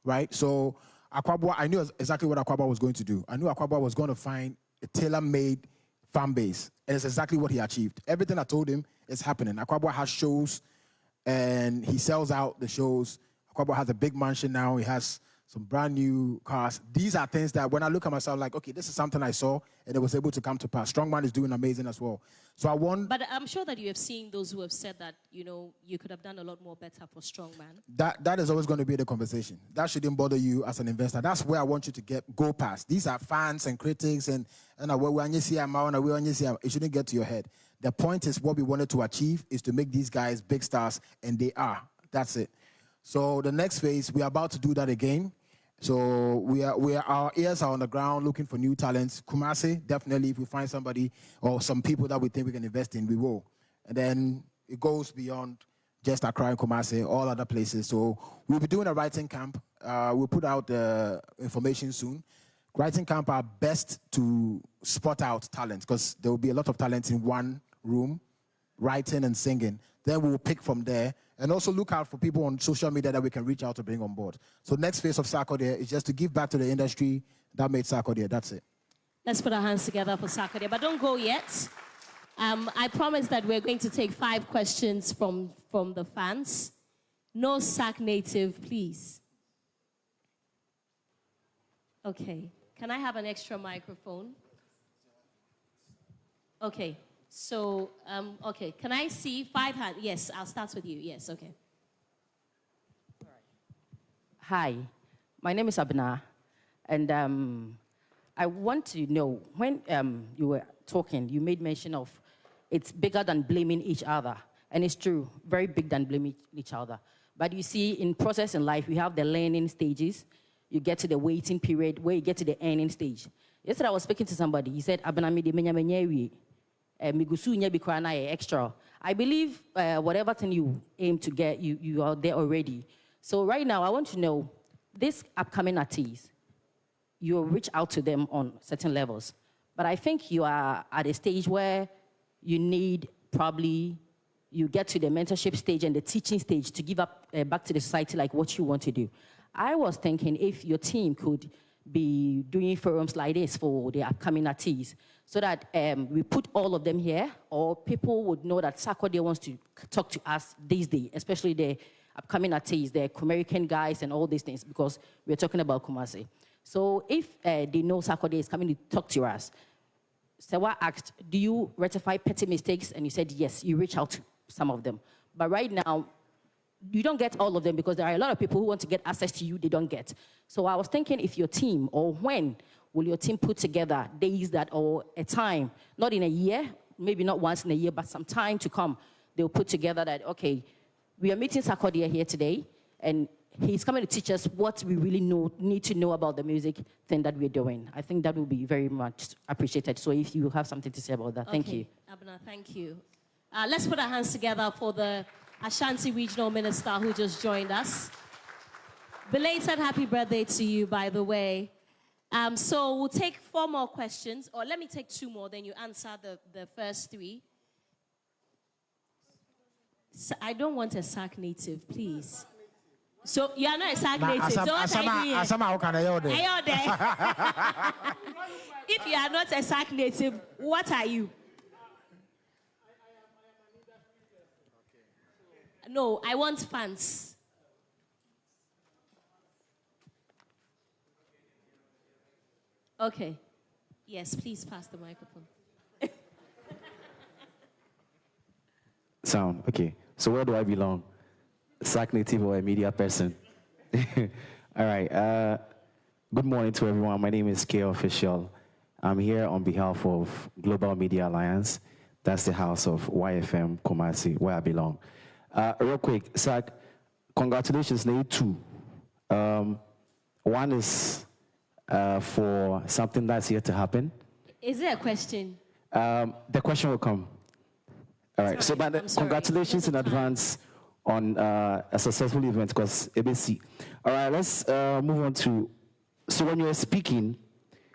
right? So Akwabo, I knew exactly what Akwabo was going to do. I knew Akwabo was going to find a tailor-made fan base, and it's exactly what he achieved. Everything I told him is happening. Akwabo has shows, and he sells out the shows. Akwabo has a big mansion now. He has some brand new cars. These are things that when I look at myself, like, okay, this is something I saw, and it was able to come to pass. Strongman is doing amazing as well. So I want... But I'm sure that you have seen those who have said that, you could have done a lot more better for Strongman. That is always going to be the conversation. That shouldn't bother you as an investor. That's where I want you to go past. These are fans and critics, and it shouldn't get to your head. The point is what we wanted to achieve is to make these guys big stars, and they are. That's it. So the next phase, we are about to do that again. So our ears are on the ground looking for new talents. Kumasi, definitely, if we find somebody or some people that we think we can invest in, we will. And then it goes beyond just Accra and Kumasi, all other places. So we'll be doing a writing camp. We'll put out the information soon. Writing camp are best to spot out talent because there will be a lot of talent in one room, writing and singing. Then we will pick from there. And also look out for people on social media that we can reach out to bring on board. So next phase of Sarkodie is just to give back to the industry that made Sarkodie. That's it. Let's put our hands together for Sarkodie. But don't go yet. I promise that we're going to take 5 questions from the fans. No Sark native, please. Okay. Can I have an extra microphone? Okay. So, okay, can I see 5 hands? Yes, I'll start with you. Yes, okay. Hi, my name is Abna, and I want to know, when you were talking, you made mention of it's bigger than blaming each other, and it's true, very big than blaming each other. But you see, in process in life, we have the learning stages. You get to the waiting period, where you get to the earning stage. Yesterday, I was speaking to somebody. He said, Abna, extra. I believe whatever thing you aim to get, you are there already. So right now, I want to know, this upcoming artists, you'll reach out to them on certain levels. But I think you are at a stage where you need probably, you get to the mentorship stage and the teaching stage to give up back to the society like what you want to do. I was thinking if your team could be doing forums like this for the upcoming artists, so that we put all of them here, or people would know that Sarkodie wants to talk to us these days, especially the upcoming artists, the American guys and all these things, because we're talking about Kumasi. So if they know Sarkodie is coming to talk to us, Sewa asked, do you rectify petty mistakes? And you said, yes, you reach out to some of them. But right now, you don't get all of them because there are a lot of people who want to get access to you, they don't get. So I was thinking if your team, or when will your team put together days that, or a time, not in a year, maybe not once in a year, but some time to come, they'll put together that, okay, we are meeting Sarkodie here today, and he's coming to teach us what we really need to know about the music thing that we're doing. I think that will be very much appreciated. So if you have something to say about that, thank you. Abna, thank you. Let's put our hands together for the Ashanti Regional Minister who just joined us. Belated happy birthday to you, by the way. So we'll take 4 more questions, or let me take 2 more, then you answer the first 3. I don't want a SAC native, please. So you are not a SAC native. So what are you? If you are not a SAC native, what are you? No, I want fans. Okay. Yes, please pass the microphone. Sound, okay. So where do I belong? SAC native or a media person? All right. Good morning to everyone. My name is K Official. I'm here on behalf of Global Media Alliance. That's the house of YFM Kumasi, where I belong. Real quick, SAC, congratulations, Nate, two. One is for something that's yet to happen. Is there a question? The question will come. All right, so but congratulations in advance on a successful event, because ABC. All right, let's move on to, so when you were speaking,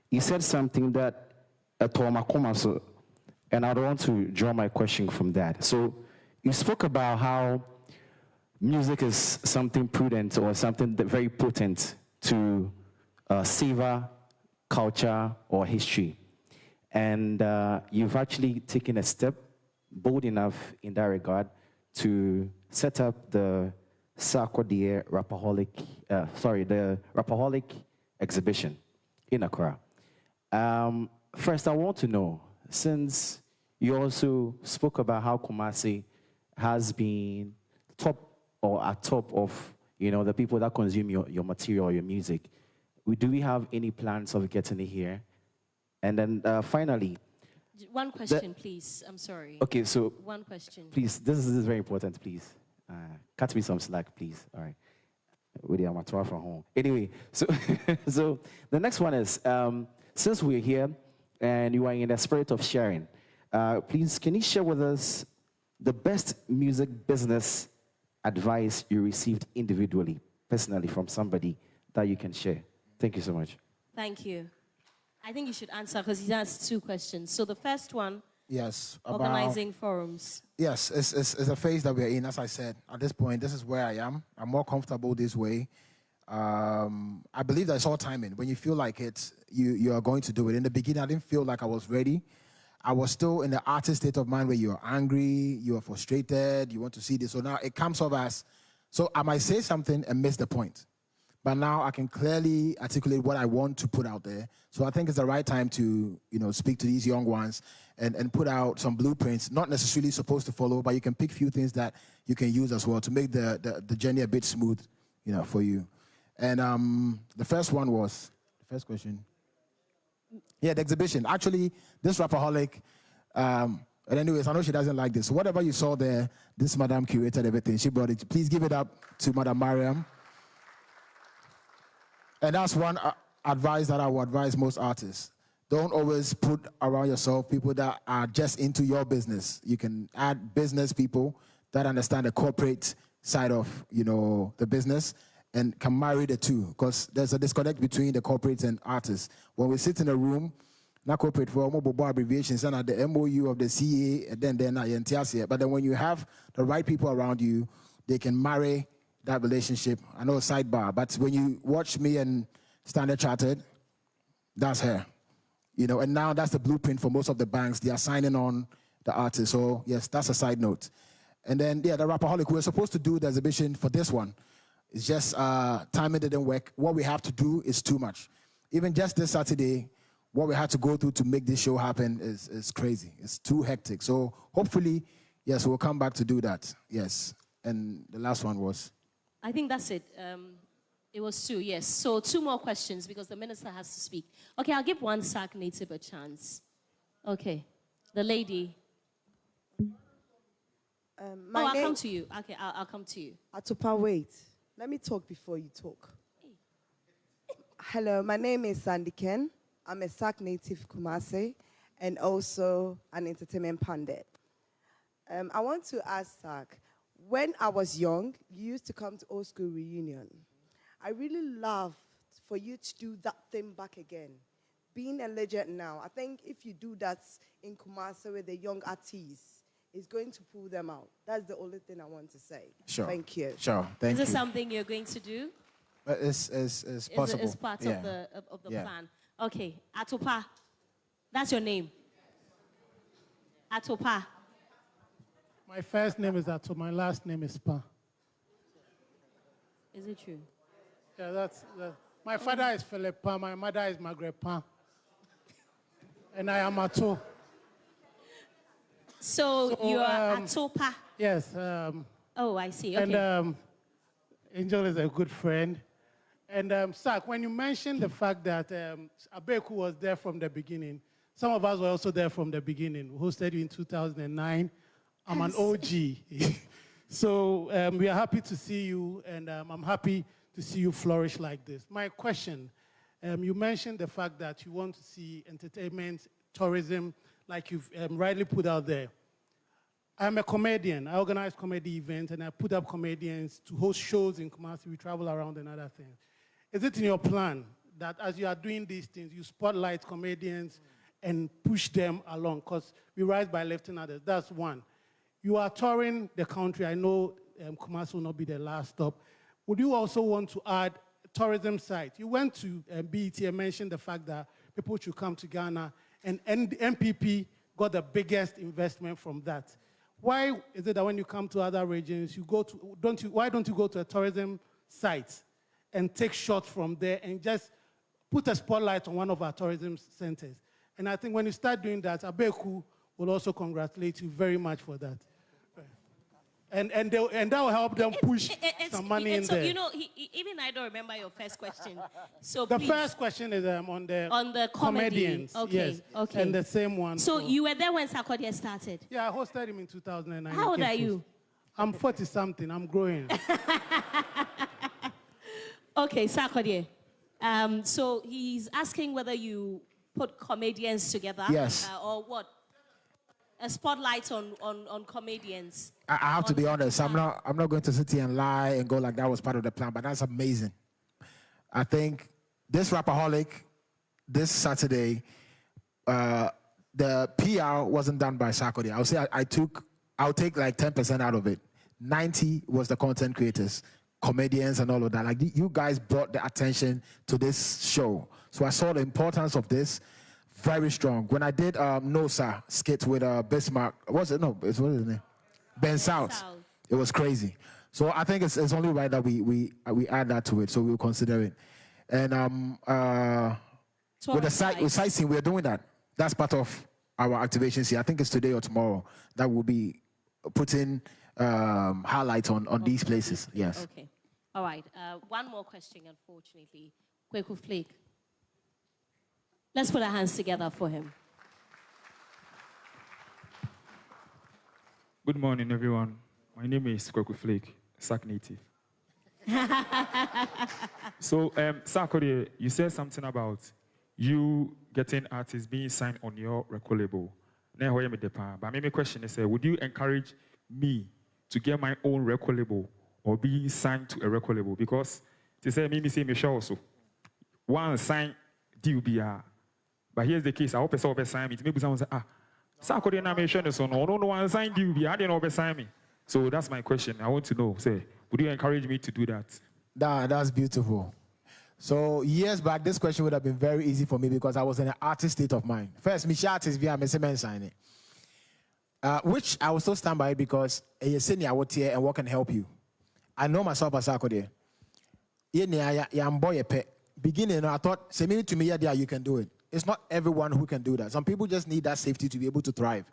you said something that and I want to draw my question from that. So you spoke about how music is something prudent or something that very potent to savor culture or history. And you've actually taken a step bold enough in that regard to set up the Sarkodie the Rapaholic exhibition in Accra. First, I want to know, since you also spoke about how Kumasi has been top or at top of, the people that consume your material, your music, do we have any plans of getting it here? And then finally, one question, please. I'm sorry. Okay, so one question. Please, this is very important, please. Cut me some slack, please. All right. With the amateur from home. Anyway, so so the next one is, since we're here and you are in the spirit of sharing, please, can you share with us the best music business advice you received individually, personally, from somebody that you can share? Thank you so much. Thank you. I think you should answer because he's asked two questions. So the first one, yes, organizing forums. Yes, it's a phase that we're in. As I said, at this point, this is where I am. I'm more comfortable this way. I believe that it's all timing. When you feel like you are going to do it. In the beginning, I didn't feel like I was ready. I was still in the artist state of mind where you're angry, you're frustrated, you want to see this. So now it comes off as, so I might say something and miss the point. But now I can clearly articulate what I want to put out there. So I think it's the right time to, speak to these young ones and put out some blueprints, not necessarily supposed to follow, but you can pick few things that you can use as well to make the journey a bit smooth, for you. And the first one was, the first question. Yeah, the exhibition. Actually, this Rapaholic, and anyways, I know she doesn't like this. So whatever you saw there, this madam curated everything. She brought it. Please give it up to Madam Mariam. And that's one advice that I would advise most artists. Don't always put around yourself people that are just into your business. You can add business people that understand the corporate side of, the business and can marry the two, because there's a disconnect between the corporates and artists. When we sit in a room, not corporate for mobile abbreviations, and at the MOU of the CA, and then but then when you have the right people around you, they can marry that relationship. I know sidebar, but when you watch me and Standard Chartered, that's her. And now that's the blueprint for most of the banks. They are signing on the artists. So yes, that's a side note. And then, the Rapaholic, we were supposed to do the exhibition for this one. It's just timing didn't work. What we have to do is too much. Even just this Saturday, what we had to go through to make this show happen is crazy. It's too hectic. So hopefully, yes, we'll come back to do that. Yes. And the last one was? I think that's it. It was two, yes. So two more questions because the minister has to speak. Okay, I'll give one SAC native a chance. Okay, the lady. I'll come to you. Okay, I'll come to you. Atupa, wait. Let me talk before you talk. Hello, my name is Sandy Ken. I'm a SAC native Kumasi and also an entertainment pundit. I want to ask SAC, when I was young, you used to come to old school reunion. I really love for you to do that thing back again. Being a legend now, I think if you do that in Kumasi with the young artists, is going to pull them out. That's the only thing I want to say. Sure. Thank you. Sure. Thank you. Is this something you're going to do? It's possible. Is part Yeah. of the Yeah. plan? Okay, Atopa. That's your name. Atopa. My first name is Ato. My last name is Pa. Is it true? Yeah, that's. My father is Philip Pa. My mother is Margaret Pa. And I am Ato. So you are Atopa. Yes. Oh, I see. Okay. And Angel is a good friend. And Sak, when you mentioned the fact that Abeku was there from the beginning, some of us were also there from the beginning. We hosted you in 2009. I'm an OG. So we are happy to see you, and I'm happy to see you flourish like this. My question, you mentioned the fact that you want to see entertainment, tourism, like you've rightly put out there. I'm a comedian. I organize comedy events, and I put up comedians to host shows in Kumasi. We travel around and other things. Is it in your plan that as you are doing these things, you spotlight comedians and push them along? Because we rise by lifting others. That's one. You are touring the country. I know Kumasi will not be the last stop. Would you also want to add tourism sites? You went to BET and mentioned the fact that people should come to Ghana, and MPP got the biggest investment from that. Why is it that when you come to other regions, you go to, why don't you go to a tourism site and take shots from there and just put a spotlight on one of our tourism centers? And I think when you start doing that, Abeku will also congratulate you very much for that. And that will help them push some money in there. You know, even I don't remember your first question. So The please, first question is on the comedy. comedians. Okay, Yes. okay. And the same one. So you were there when Sarkodie started. Yeah, I hosted him in 2009. How old are you? I'm 40-something. I'm growing. Okay, Sarkodie. So he's asking whether you put comedians together. Yes. Or what? A spotlight on comedians. I have to be honest. I'm not going to sit here and lie and go like that was part of the plan, but that's amazing. I think this Rapaholic, this Saturday, the PR wasn't done by Sarkodie. I'll say I'll take like 10% out of it. 90 was the content creators, comedians and all of that. Like you guys brought the attention to this show. So I saw the importance of this. Very strong. When I did No Sir skit with Bismarck, what is his name? Ben South. It was crazy. So I think it's only right that we add that to it. So we'll consider it. And with the sightseeing, we're doing that. That's part of our activations here. I think it's today or tomorrow that we'll be putting highlights on these places. Yes. Okay. All right. One more question, unfortunately. Kweku Flake. Let's put our hands together for him. Good morning, everyone. My name is Kweku Flake, Sac native. So, Sarkodie, you said something about you getting artists being signed on your record label. But my question is, would you encourage me to get my own record label or be signed to a record label? Because to say me say me show also one sign DUBR. But here's the case. I hope it's sign me. Maybe someone say, Sarkodie na me show no no one sign DUBR. I didn't sign me. So that's my question. I want to know. Say, would you encourage me to do that? That's beautiful. So years back, this question would have been very easy for me because I was in an artist state of mind. First, me artist via me sign it. Which I will still stand by because a senior out here and what can help you. I know myself as Sarkodie. Beginning, I thought, say me to me, yeah, you can do it. It's not everyone who can do that. Some people just need that safety to be able to thrive.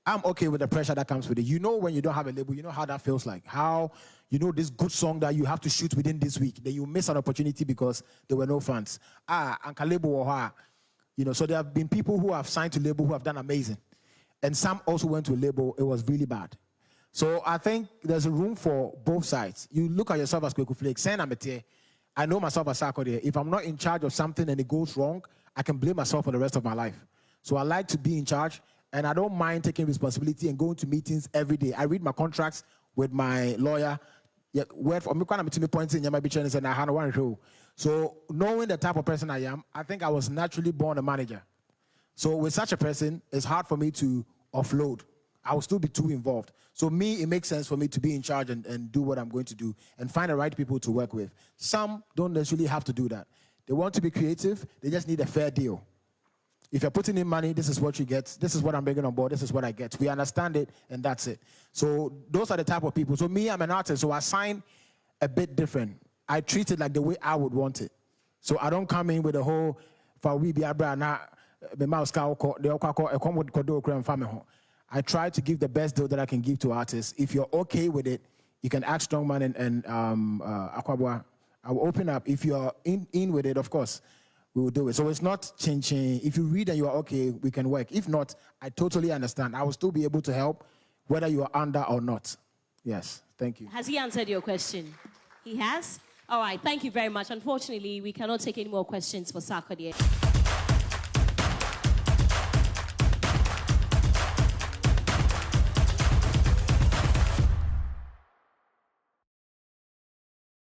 I'm okay with the pressure that comes with it. You know when you don't have a label, you know how that feels like. How, you know, this good song that you have to shoot within this week, then you miss an opportunity because there were no fans. Anka label or you know, so there have been people who have signed to label who have done amazing. And some also went to a label, it was really bad. So I think there's a room for both sides. You look at yourself as Kweku Flake, I know myself as Sarkodie. If I'm not in charge of something and it goes wrong, I can blame myself for the rest of my life. So I like to be in charge, and I don't mind taking responsibility and going to meetings every day. I read my contracts with my lawyer. So knowing the type of person I am, I think I was naturally born a manager. So with such a person, it's hard for me to offload. I will still be too involved. So me, it makes sense for me to be in charge and do what I'm going to do and find the right people to work with. Some don't necessarily have to do that. They want to be creative. They just need a fair deal. If you're putting in money, this is what you get. This is what I'm bringing on board. This is what I get. We understand it, and that's it. So those are the type of people. So me, I'm an artist, so I sign a bit different. I treat it like the way I would want it. So I don't come in with the whole, I try to give the best deal that I can give to artists. If you're okay with it, you can ask Strongman and Akwabwa. I will open up. If you're in with it, of course, we will do it. So it's not changing. If you read and you are okay, we can work. If not, I totally understand. I will still be able to help, whether you are under or not. Yes, thank you. Has he answered your question? He has? All right, thank you very much. Unfortunately, we cannot take any more questions for Sarkodie.